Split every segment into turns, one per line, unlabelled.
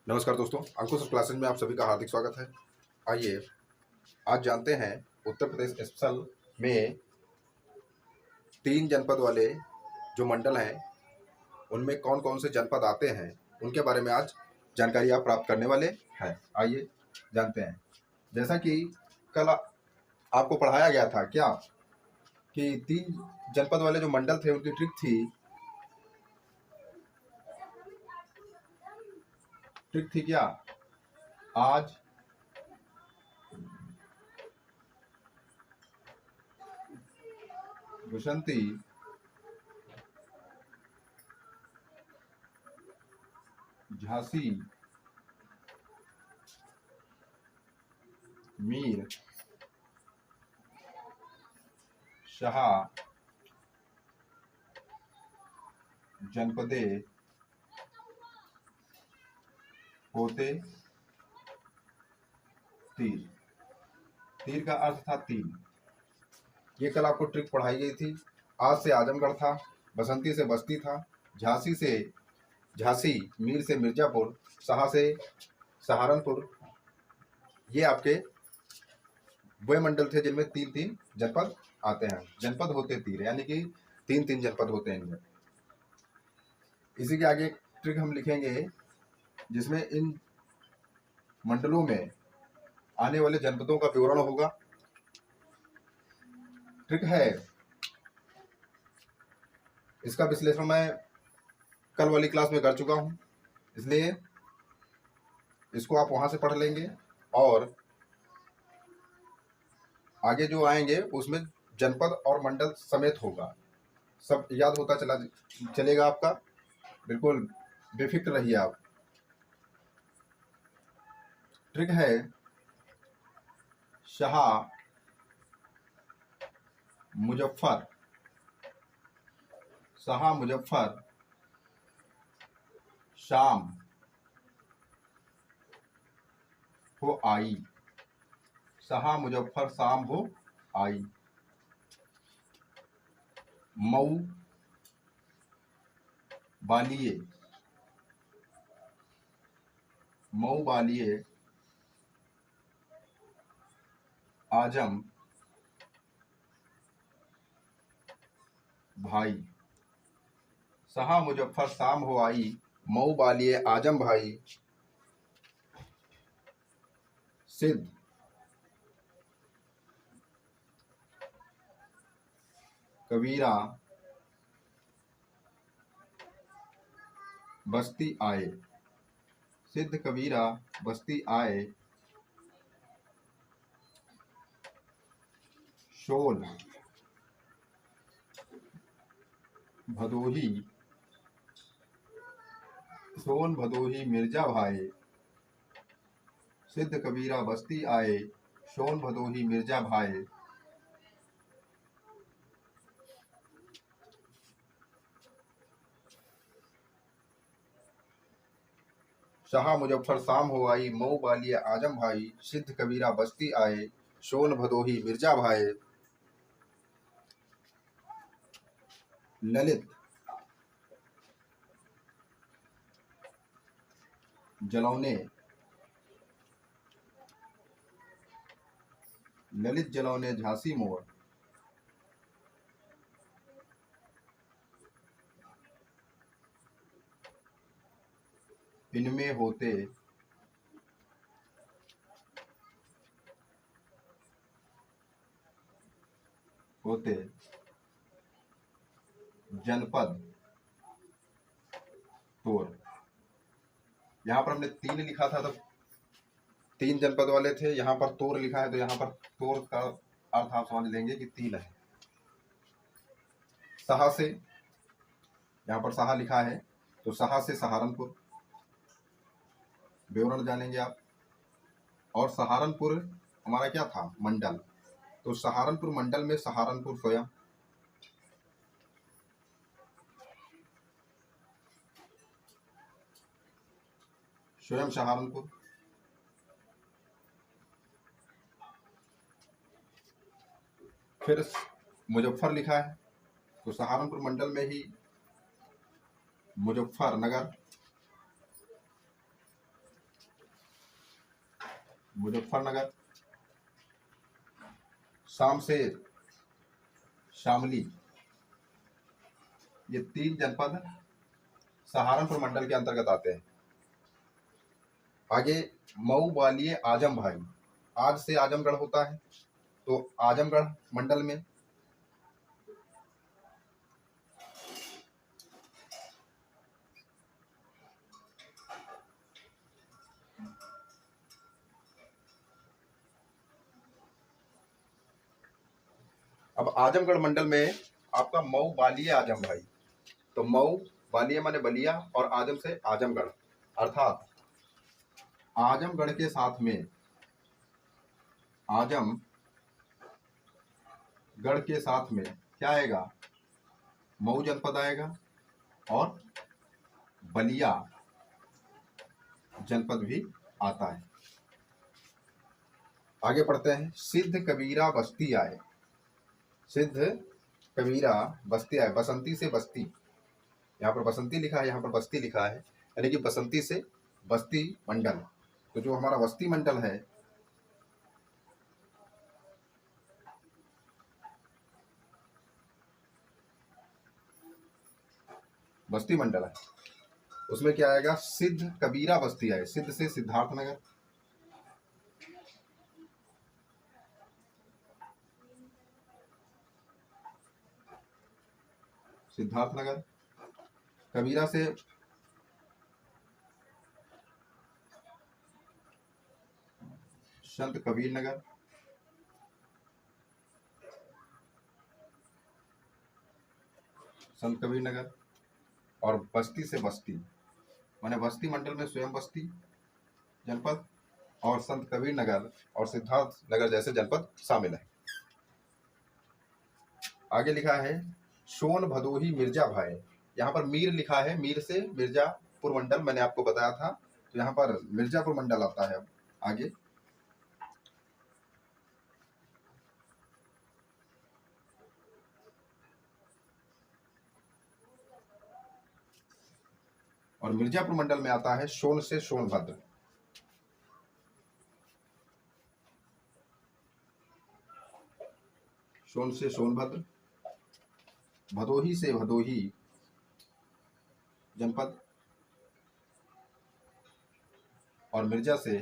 नमस्कार दोस्तों, अंकुश क्लासेज में आप सभी का हार्दिक स्वागत है। आइए आज जानते हैं उत्तर प्रदेश स्पेशल में 3 जनपद वाले जो मंडल हैं, उनमें कौन-कौन से जनपद आते हैं, उनके बारे में आज जानकारी आप प्राप्त करने वाले हैं। आइए जानते हैं। जैसा कि कल आपको पढ़ाया गया था क्या कि 3 जनपद वाले जो मंडल थे, उनकी ट्रिक थी क्या? आज बसंती, झांसी, मीर, शाह जनपदे होते तीर। तीर का अर्थ था 3। ये कल आपको ट्रिक पढ़ाई गई थी। आज से आजमगढ़ था, बसंती से बस्ती था, झांसी से झांसी, मीर से मिर्जापुर, शाह से सहारनपुर। ये आपके वे मंडल थे जिनमें 3-3 जनपद आते हैं। जनपद होते तीर, यानी कि 3-3 जनपद होते हैं इनमें। इसी के आगे ट्रिक हम लिखेंगे जिसमें इन मंडलों में आने वाले जनपदों का विवरण होगा। ट्रिक है, इसका विश्लेषण मैं कल वाली क्लास में कर चुका हूँ, इसलिए इसको आप वहां से पढ़ लेंगे और आगे जो आएंगे उसमें जनपद और मंडल समेत होगा। सब याद होता चलेगा आपका। बिल्कुल बेफिक्र रहिए आप। ट्रिक है, शाह, मुजफ्फर, शाह मुजफ्फर, शाम हो आई, शाह मुजफ्फर शाम हो आई। मऊ बालिए, मऊ बालिए आजम भाई। शाह मुजफ्फर शाम हो आई, मऊ बालिए आजम भाई। सिद्ध कबीरा बस्ती आए, सिद्ध कबीरा बस्ती आए। शोल भदोही, सोन भदोही मिर्जा भाई। सिद्ध कबीरा बस्ती आए, सोन भदोही मिर्जा भाई। शाह मुजफ्फर शाम हो आई, मऊ बालिया आजम भाई। सिद्ध कबीरा बस्ती आए, सोन भदोही मिर्जा भाई। ललित जलौने, ललित जलौने झांसी मोड़। इनमें होते होते जनपद तोर। यहाँ पर हमने 3 लिखा था, तो 3 जनपद वाले थे। यहाँ पर तोर लिखा है, तो यहाँ पर तोर का अर्थ आप समझ लेंगे कि 3 है। शाह से, यहाँ पर शाह लिखा है, तो शाह से सहारनपुर, विवरण जानेंगे आप। और सहारनपुर हमारा क्या था? मंडल। तो सहारनपुर मंडल में सहारनपुर स्वयं, स्वयं सहारनपुर। फिर मुजफ्फर लिखा है, तो सहारनपुर मंडल में ही मुजफ्फरनगर, मुजफ्फरनगर, शामशेर, शामली, ये 3 जनपद सहारनपुर मंडल के अंतर्गत आते हैं। आगे मऊ, ग्वालियर, आजम भाई, आज से आजमगढ़ होता है, तो आजमगढ़ मंडल में अब आजमगढ़ मंडल में आपका मऊ, ग्वालियर, आजम भाई, तो मऊ, ग्वालियर माने बलिया और आजम से आजमगढ़, अर्थात आजमगढ़ के साथ में आजमगढ़ के साथ में क्या आएगा, मऊ जनपद आएगा और बलिया जनपद भी आता है। आगे पढ़ते हैं। सिद्ध कबीरा बस्ती आए, सिद्ध कबीरा बस्ती आए, बसंती से बस्ती, यहाँ पर बसंती लिखा है, यहाँ पर बस्ती लिखा है, यानी कि बसंती से बस्ती मंडल। तो जो हमारा बस्ती मंडल है, बस्ती मंडल है, उसमें क्या आएगा, सिद्ध कबीरा बस्ती आए, सिद्ध से सिद्धार्थनगर, सिद्धार्थनगर, कबीरा से संत कबीर नगर, संत कबीर नगर, और बस्ती से बस्ती माने बस्ती मंडल में स्वयं बस्ती जनपद और संत कबीर नगर और सिद्धार्थ नगर जैसे जनपद शामिल है। आगे लिखा है सोन भदोही मिर्जा भाई, यहाँ पर मीर लिखा है, मीर से मिर्जापुर मंडल मैंने आपको बताया था, तो यहाँ पर मिर्जापुर मंडल आता है। अब आगे और मिर्जापुर मंडल में आता है सोन से सोनभद्र, सोन से सोनभद्र, भदोही से भदोही जनपद और मिर्जा से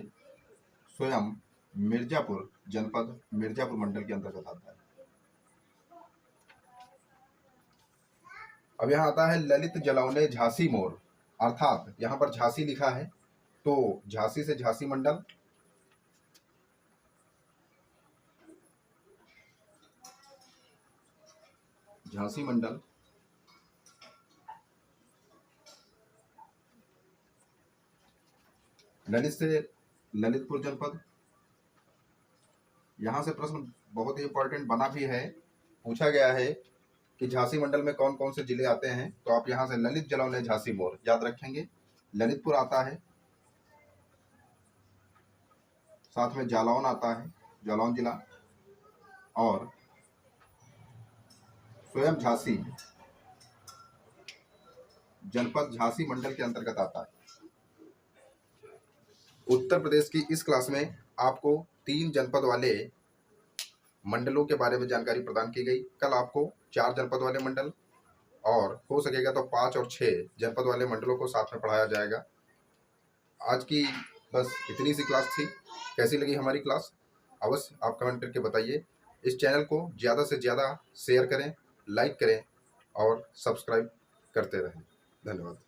स्वयं मिर्जापुर जनपद मिर्जापुर मंडल के अंतर्गत आता है। अब यहाँ आता है ललित जलौने झांसी मोर, अर्थात यहाँ पर झांसी लिखा है, तो झांसी से झांसी मंडल, झांसी मंडल, ललित से ललितपुर जनपद। यहाँ से प्रश्न बहुत ही इंपॉर्टेंट बना भी है, पूछा गया है कि झांसी मंडल में कौन कौन से जिले आते हैं, तो आप यहाँ से ललित जलौने झांसी मोर याद रखेंगे। ललितपुर आता है, साथ में जालौन आता है, जालौन जिला, और स्वयं झांसी जनपद झांसी मंडल के अंतर्गत आता है। उत्तर प्रदेश की इस क्लास में आपको 3 जनपद वाले मंडलों के बारे में जानकारी प्रदान की गई। कल आपको 4 जनपद वाले मंडल और हो सकेगा तो 5 और 6 जनपद वाले मंडलों को साथ में पढ़ाया जाएगा। आज की बस इतनी सी क्लास थी। कैसी लगी हमारी क्लास अवश्य आप कमेंट करके बताइए। इस चैनल को ज़्यादा से ज़्यादा शेयर करें, लाइक करें और सब्सक्राइब करते रहें। धन्यवाद।